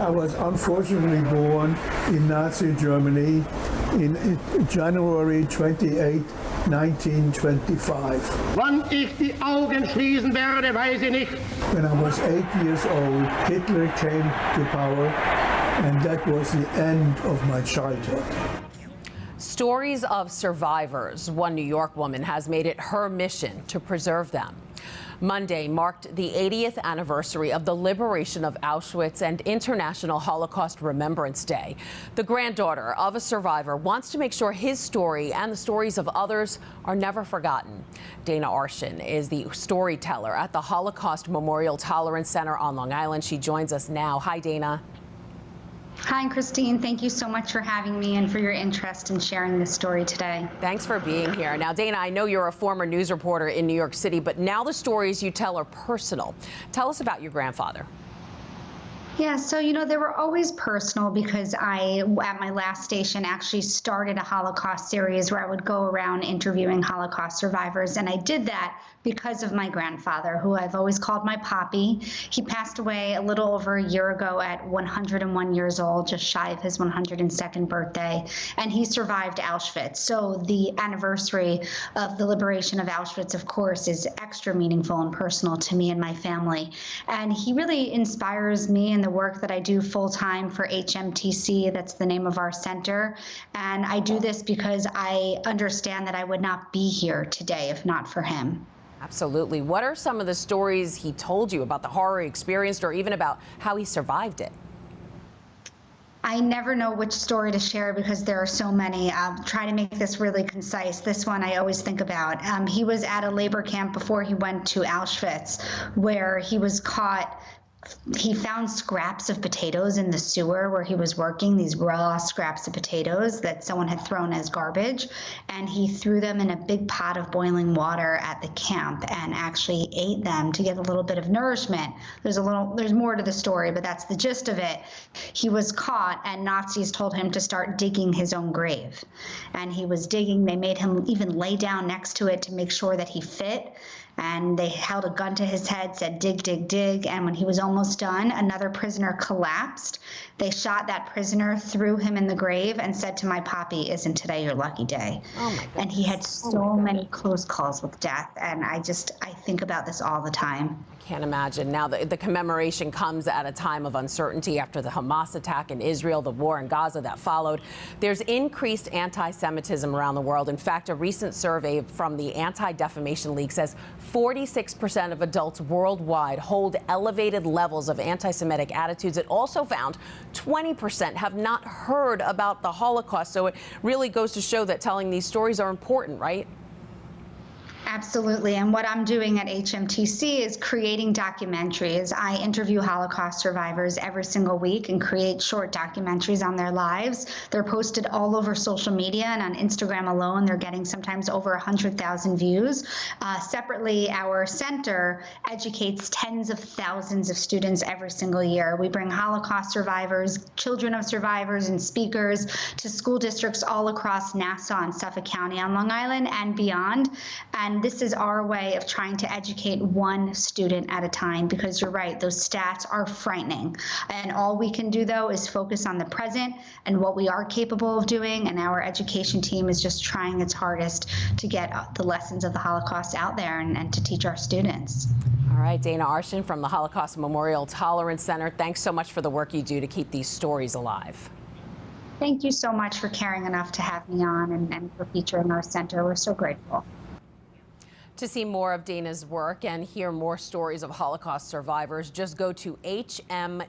I was unfortunately born in Nazi Germany in January 28, 1925. Wann ich die Augen schließen werde, weiß ich nicht. When I was 8 years old, Hitler came to power, and that was the end of my childhood. Stories of survivors. One New York woman has made it her mission to preserve them. Monday marked the 80th anniversary of the liberation of Auschwitz and International Holocaust Remembrance Day. The granddaughter of a survivor wants to make sure his story and the stories of others are never forgotten. Dana Arschin is the storyteller at the Holocaust Memorial Tolerance Center on Long Island. She joins us now. Hi, Dana. Hi, Christine. Thank you so much for having me and for your interest in sharing this story today. Thanks for being here. Now, Dana, I know you're a former news reporter in New York City, but now the stories you tell are personal. Tell us about your grandfather. Yeah, so, they were always personal because I, at my last station, actually started a Holocaust series where I would go around interviewing Holocaust survivors. And I did that because of my grandfather, who I've always called my Poppy. He passed away a little over a year ago at 101 years old, just shy of his 102nd birthday. And he survived Auschwitz. So the anniversary of the liberation of Auschwitz, of course, is extra meaningful and personal to me and my family. And he really inspires me in the work that I do full-time for HMTC. That's the name of our center. And I do this because I understand that I would not be here today if not for him. Absolutely. What are some of the stories he told you about the horror he experienced, or even about how he survived it? I never know which story to share because there are so many. I'll try to make this really concise. This one I always think about. He was at a labor camp before he went to Auschwitz, where he was caught. He found scraps of potatoes in the sewer where he was working, these raw scraps of potatoes that someone had thrown as garbage, and he threw them in a big pot of boiling water at the camp and actually ate them to get a little bit of nourishment. There's more to the story, but that's the gist of it. He was caught, and Nazis told him to start digging his own grave. And he was digging. They made him even lay down next to it to make sure that he fit. And they held a gun to his head, said, dig, dig, dig. And when he was almost done, another prisoner collapsed. They shot that prisoner, threw him in the grave, and said to my Poppy, isn't today your lucky day? Oh, my goodness. And he had so many close calls with death. And I think about this all the time. I can't imagine. Now, the commemoration comes at a time of uncertainty after the Hamas attack in Israel, the war in Gaza that followed. There's increased anti-Semitism around the world. In fact, a recent survey from the Anti-Defamation League says 46% of adults worldwide hold elevated levels of anti-Semitic attitudes. It also found 20% have not heard about the Holocaust. So it really goes to show that telling these stories are important, right? Absolutely. And what I'm doing at HMTC is creating documentaries. I interview Holocaust survivors every single week and create short documentaries on their lives. They're posted all over social media, and on Instagram alone, they're getting sometimes over 100,000 views. Separately, our center educates tens of thousands of students every single year. We bring Holocaust survivors, children of survivors, and speakers to school districts all across Nassau and Suffolk County on Long Island and beyond. And this is our way of trying to educate one student at a time, because you're right, those stats are frightening. And all we can do, though, is focus on the present and what we are capable of doing. And our education team is just trying its hardest to get the lessons of the Holocaust out there and to teach our students. All right, Dana Arschin from the Holocaust Memorial Tolerance Center. Thanks so much for the work you do to keep these stories alive. Thank you so much for caring enough to have me on and for featuring our center. We're so grateful. To see more of Dana's work and hear more stories of Holocaust survivors, just go to hmtcli.org.